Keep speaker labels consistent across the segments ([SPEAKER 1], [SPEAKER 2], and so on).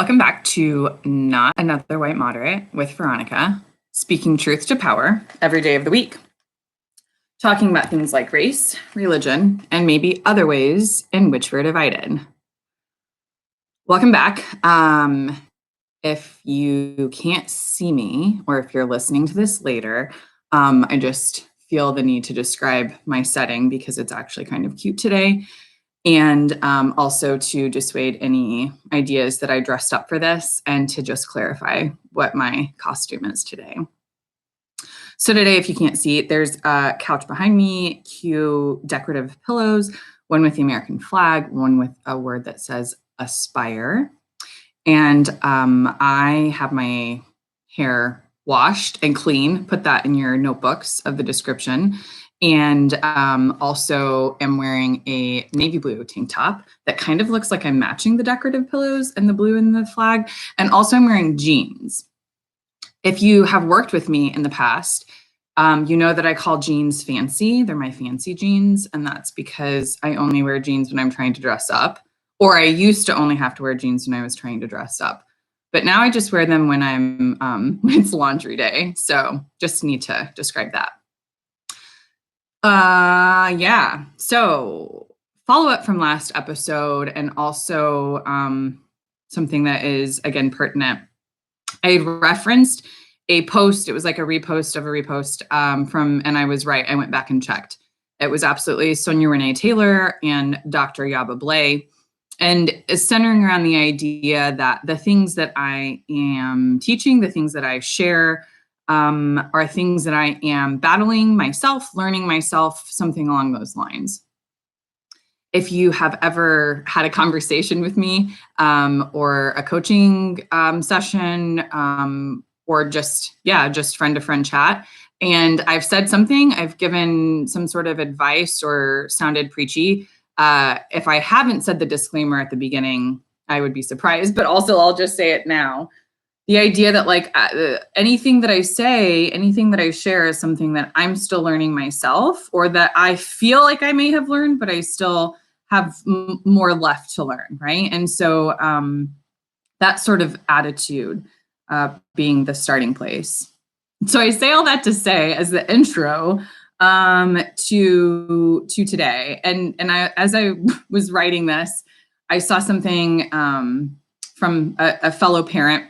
[SPEAKER 1] Welcome back to Not Another White Moderate with Veronica, speaking truth to power every day of the week, talking about things like race, religion, and maybe other ways in which we're divided. Welcome back. If you can't see me, or if you're listening to this later, I just feel the need to describe my setting because it's actually kind of cute today. And also to dissuade any ideas that I dressed up for this and to just clarify what my costume is today. So today, if you can't see, there's a couch behind me, cute decorative pillows, one with the American flag, one with a word that says aspire. And I have my hair washed and clean, put that in your notebooks of the description. And also am wearing a navy blue tank top that kind of looks like I'm matching the decorative pillows and the blue in the flag. And also I'm wearing jeans. If you have worked with me in the past, you know that I call jeans fancy. They're my fancy jeans. And that's because I only wear jeans when I'm trying to dress up. Or I used to only have to wear jeans when I was trying to dress up. But now I just wear them when when it's laundry day. So just need to describe that. Yeah. So follow up from last episode, and also something that is again pertinent. I referenced a post. It was like a repost of a repost and I was right. I went back and checked. It was absolutely Sonia Renee Taylor and Dr. Yaba Blay. And it's centering around the idea that the things that I am teaching, the things that I share, are things that I am battling myself, learning myself, something along those lines. If you have ever had a conversation with me or a coaching session or just friend-to-friend chat, and I've said something, I've given some sort of advice or sounded preachy, if I haven't said the disclaimer at the beginning, I would be surprised, but also I'll just say it now. The idea that like anything that I say, anything that I share is something that I'm still learning myself, or that I feel like I may have learned, but I still have more left to learn, right? And so that sort of attitude being the starting place. So I say all that to say as the intro to today. And as I was writing this, I saw something from a fellow parent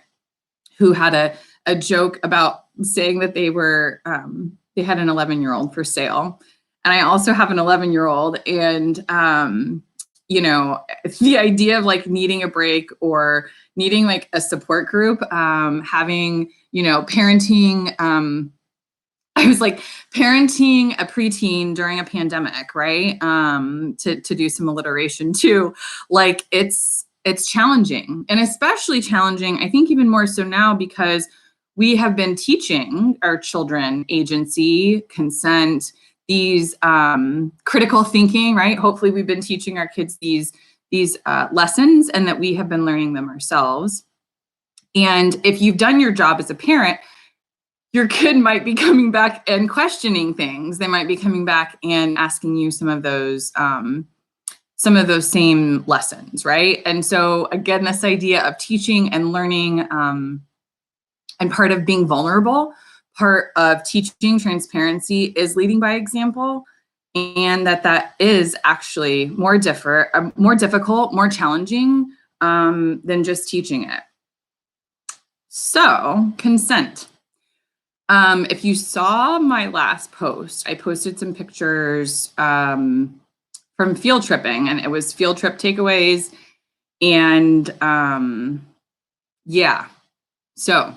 [SPEAKER 1] who had a joke about saying that they had an 11-year-old for sale. And I also have an 11-year-old, and the idea of like needing a break or needing like a support group, having, parenting, I was like parenting a preteen during a pandemic, right? To do some alliteration too. Like it's challenging, and especially challenging, I think even more so now, because we have been teaching our children agency, consent, these critical thinking, right? Hopefully we've been teaching our kids these lessons, and that we have been learning them ourselves. And if you've done your job as a parent, your kid might be coming back and questioning things. They might be coming back and asking you some of those same lessons, right? And so again, this idea of teaching and learning, and part of being vulnerable, part of teaching transparency is leading by example, and that is actually more difficult, more challenging than just teaching it. So consent. If you saw my last post, I posted some pictures from field tripping, and it was field trip takeaways. And yeah, so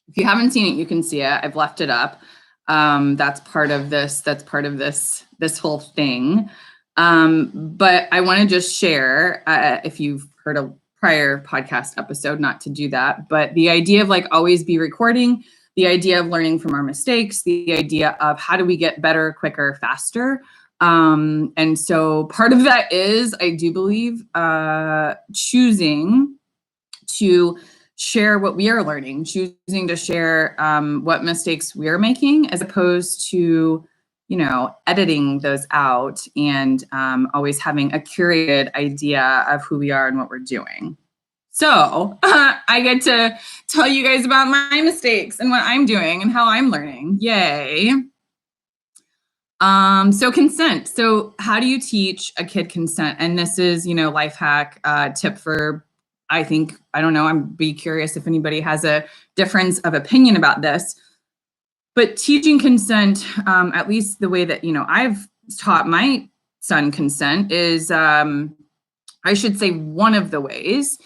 [SPEAKER 1] if you haven't seen it, you can see it. I've left it up. That's part of this. That's part of this whole thing. But I want to just share, if you've heard a prior podcast episode, not to do that, but the idea of like always be recording, the idea of learning from our mistakes, the idea of how do we get better, quicker, faster. And so part of that is, I do believe, choosing to share what we are learning, choosing to share what mistakes we're making, as opposed to, editing those out and always having a curated idea of who we are and what we're doing. So I get to tell you guys about my mistakes and what I'm doing and how I'm learning. Yay. So consent. So how do you teach a kid consent? And this is, life hack tip for, I don't know, I'd be curious if anybody has a difference of opinion about this. But teaching consent, at least the way that, I've taught my son consent is, I should say one of the ways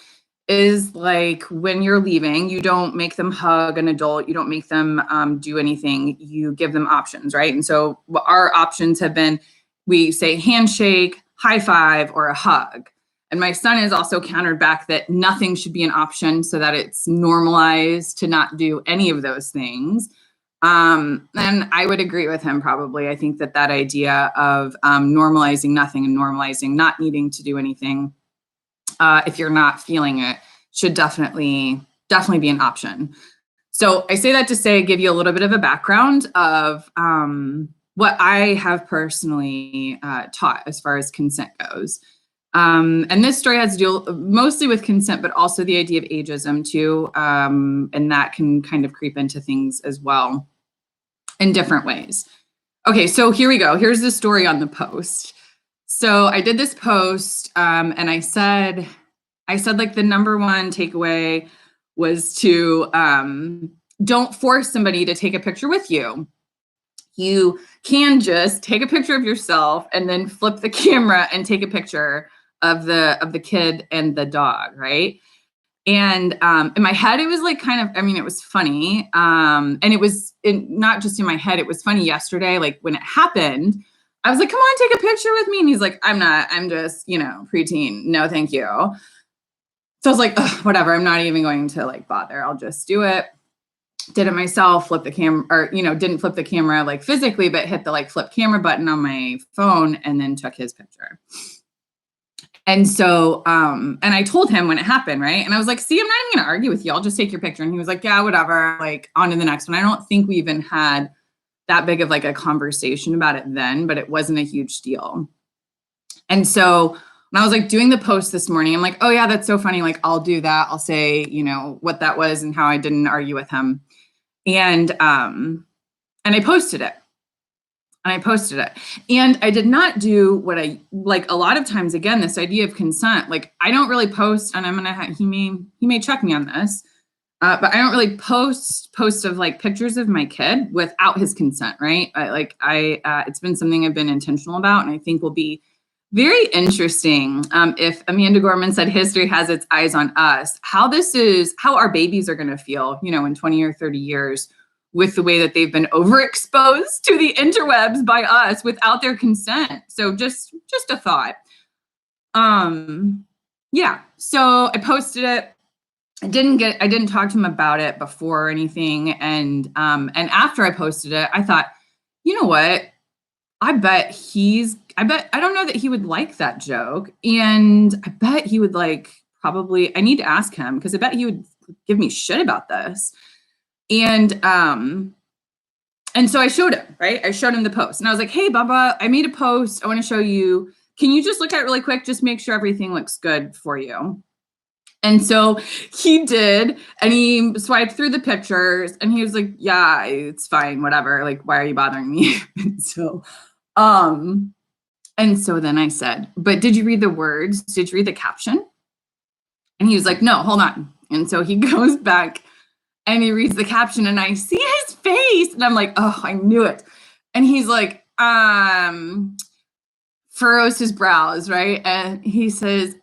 [SPEAKER 1] is like when you're leaving, you don't make them hug an adult. You don't make them do anything. You give them options, right? And so our options have been, we say handshake, high five, or a hug. And my son has also countered back that nothing should be an option so that it's normalized to not do any of those things. And I would agree with him probably. I think that idea of normalizing nothing and normalizing not needing to do anything if you're not feeling it should definitely be an option. So I say that to say, give you a little bit of a background of what I have personally taught as far as consent goes. And this story has to deal mostly with consent, but also the idea of ageism too. And that can kind of creep into things as well in different ways. Okay, so here we go. Here's the story on the post. So I did this post and I said like the number one takeaway was to don't force somebody to take a picture with you. You can just take a picture of yourself and then flip the camera and take a picture of the kid and the dog, right? And in my head, it was like it was funny. And it was not just in my head, it was funny yesterday, like when it happened. I was like, come on, take a picture with me. And he's like, I'm just, preteen. No, thank you. So I was like, whatever. I'm not even going to like bother. I'll just do it. Did it myself, flip the camera, or, didn't flip the camera like physically, but hit the like flip camera button on my phone and then took his picture. And so, and I told him when it happened, right? And I was like, see, I'm not even going to argue with you. I'll just take your picture. And he was like, yeah, whatever. Like on to the next one. I don't think we even had that big of like a conversation about it then, but it wasn't a huge deal. And so when I was like doing the post this morning, I'm like, oh yeah, that's so funny. Like I'll do that. I'll say, what that was and how I didn't argue with him. And I posted it. And I did not do what I like a lot of times, again, this idea of consent. Like I don't really post, and he may check me on this. But I don't really post of like pictures of my kid without his consent, right? It's been something I've been intentional about, and I think will be very interesting if Amanda Gorman said history has its eyes on us, how our babies are going to feel, in 20 or 30 years with the way that they've been overexposed to the interwebs by us without their consent. So just a thought. Yeah, so I posted it. I didn't talk to him about it before or anything. And after I posted it, I thought, you know what? I don't know that he would like that joke. And I bet he would I need to ask him because I bet he would give me shit about this. And so I showed him, right? I showed him the post and I was like, hey, Bubba, I made a post. I want to show you. Can you just look at it really quick? Just make sure everything looks good for you. And so he did, and he swiped through the pictures and he was like, yeah, it's fine, whatever. Like, why are you bothering me? And so then I said, but did you read the words? Did you read the caption? And he was like, no, hold on. And so he goes back and he reads the caption and I see his face and I'm like, oh, I knew it. And he's like, furrows his brows, right? And he says,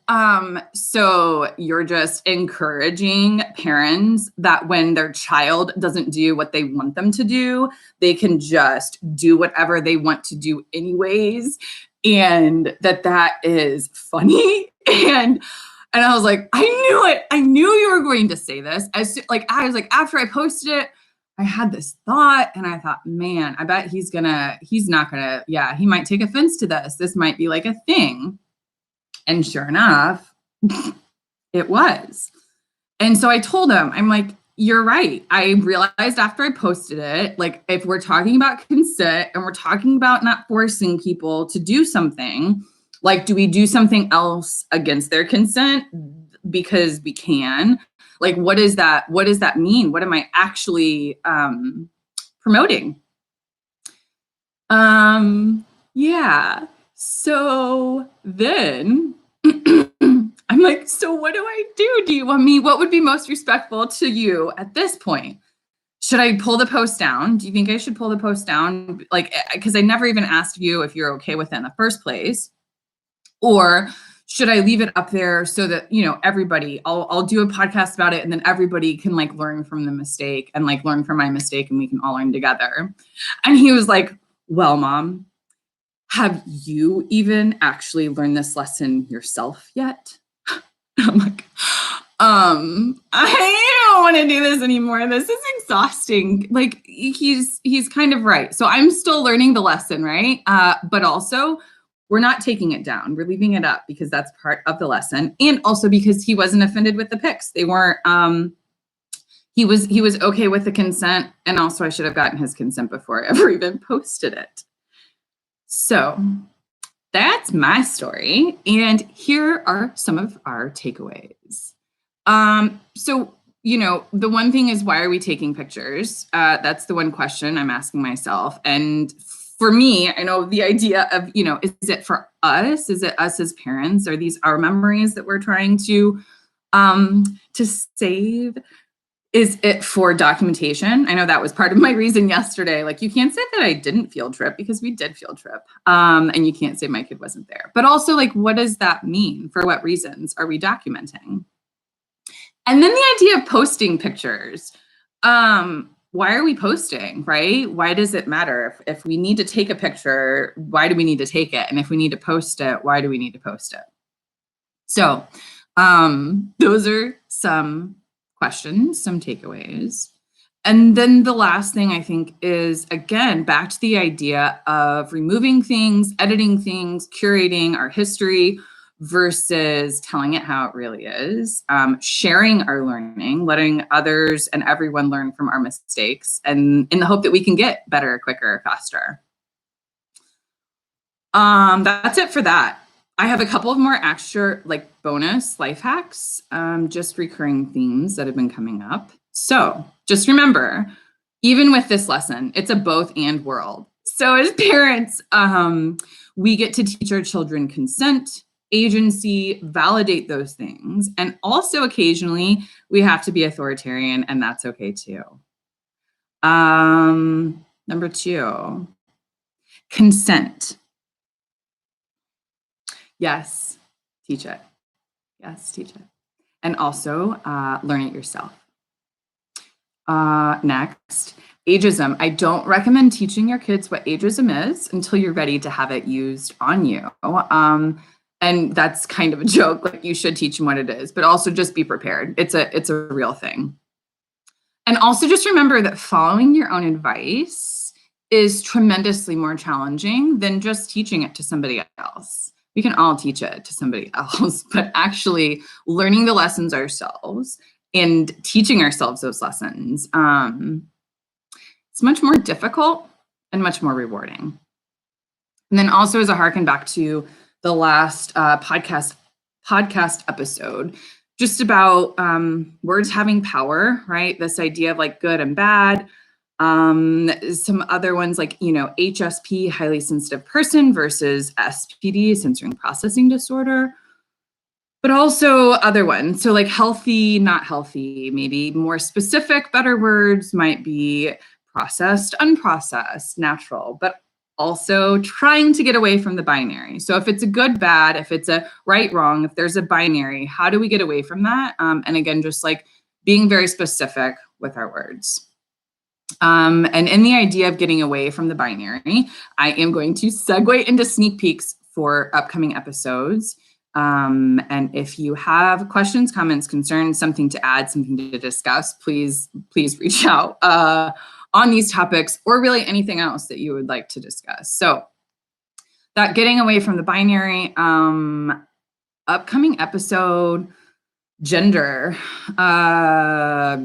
[SPEAKER 1] so you're just encouraging parents that when their child doesn't do what they want them to do, they can just do whatever they want to do anyways. And that is funny. And I was like, I knew it. I knew you were going to say this. After I posted it, I had this thought and I thought, man, I bet he might take offense to this. This might be like a thing. And sure enough, it was. And so I told him, I'm like, you're right. I realized after I posted it, like if we're talking about consent and we're talking about not forcing people to do something, like, do we do something else against their consent? because we can. Like, what does that mean? What am I actually promoting? Yeah. So then I'm like, so what do I do? Do you want me? What would be most respectful to you at this point? Should I pull the post down? Do you think I should pull the post down? Like, because I never even asked you if you're okay with it in the first place. Or should I leave it up there so that, everybody, I'll do a podcast about it and then everybody can like learn from the mistake and like learn from my mistake and we can all learn together. And he was like, well, Mom, have you even actually learned this lesson yourself yet? I'm like, I don't want to do this anymore. This is exhausting. Like he's kind of right. So I'm still learning the lesson, right? But also we're not taking it down. We're leaving it up because that's part of the lesson. And also because he wasn't offended with the pics. They weren't, he was okay with the consent. And also I should have gotten his consent before I ever even posted it. So that's my story. And here are some of our takeaways. So, the one thing is, why are we taking pictures? That's the one question I'm asking myself. And for me, I know the idea of, is it for us? Is it us as parents? Are these our memories that we're trying to save? Is it for documentation? I know that was part of my reason yesterday. Like, you can't say that I didn't field trip because we did field trip. And you can't say my kid wasn't there. But also, like, what does that mean? For what reasons are we documenting? And then the idea of posting pictures. Why are we posting, right? Why does it matter? If we need to take a picture, why do we need to take it? And if we need to post it, why do we need to post it? So those are some questions, some takeaways. And then the last thing I think is, again, back to the idea of removing things, editing things, curating our history versus telling it how it really is, sharing our learning, letting others and everyone learn from our mistakes, and in the hope that we can get better, quicker, faster. That's it for that. I have a couple of more extra bonus life hacks, just recurring themes that have been coming up. So just remember, even with this lesson, it's a both and world. So as parents, we get to teach our children consent, agency, validate those things. And also occasionally we have to be authoritarian, and that's okay too. Number 2, consent. Yes, teach it. Yes, teach it. And also learn it yourself. Next, ageism. I don't recommend teaching your kids what ageism is until you're ready to have it used on you. And that's kind of a joke. Like, you should teach them what it is, but also just be prepared. It's a real thing. And also just remember that following your own advice is tremendously more challenging than just teaching it to somebody else. We can all teach it to somebody else, but actually learning the lessons ourselves and teaching ourselves those lessons, it's much more difficult and much more rewarding. And then also, as a harken back to the last podcast episode, just about words having power, right? This idea of like good and bad. Some other ones like, HSP, highly sensitive person, versus SPD, sensory processing disorder. But also other ones. So like healthy, not healthy, maybe more specific, better words might be processed, unprocessed, natural, but also trying to get away from the binary. So if it's a good, bad, if it's a right, wrong, if there's a binary, how do we get away from that? And again, just like being very specific with our words. And in the idea of getting away from the binary, I am going to segue into sneak peeks for upcoming episodes. And if you have questions, comments, concerns, something to add, something to discuss, please reach out on these topics, or really anything else that you would like to discuss. So that getting away from the binary, upcoming episode, gender, the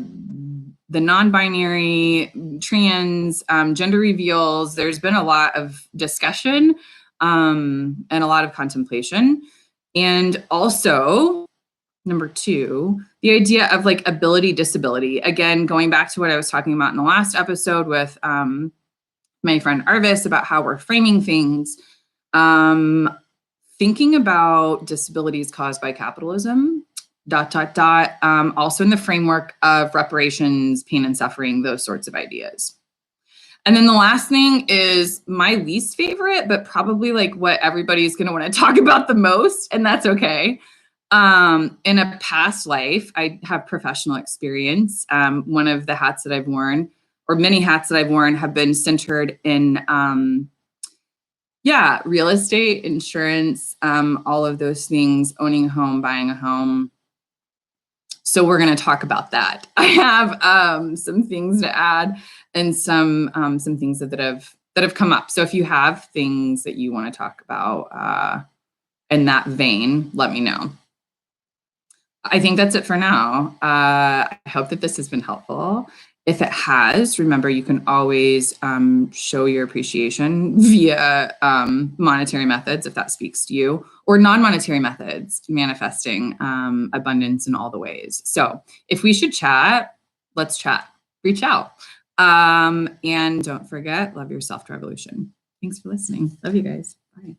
[SPEAKER 1] non-binary, trans, gender reveals. There's been a lot of discussion and a lot of contemplation. And also, Number 2, the idea of like ability disability. Again, going back to what I was talking about in the last episode with my friend Arvis about how we're framing things. Thinking about disabilities caused by capitalism, ... Also in the framework of reparations, pain and suffering, those sorts of ideas. And then the last thing is my least favorite, but probably like what everybody's going to want to talk about the most, and that's okay. In a past life, I have professional experience. One of the hats that I've worn, or many hats that I've worn, have been centered in, real estate, insurance, all of those things, owning a home, buying a home. So we're going to talk about that. I have some things to add and some things that have come up. So if you have things that you want to talk about in that vein, let me know. I think that's it for now. I hope that this has been helpful. If it has, remember, you can always show your appreciation via monetary methods, if that speaks to you, or non-monetary methods, manifesting abundance in all the ways. So if we should chat, let's chat. Reach out. And don't forget, love yourself to revolution. Thanks for listening. Love you guys. Bye.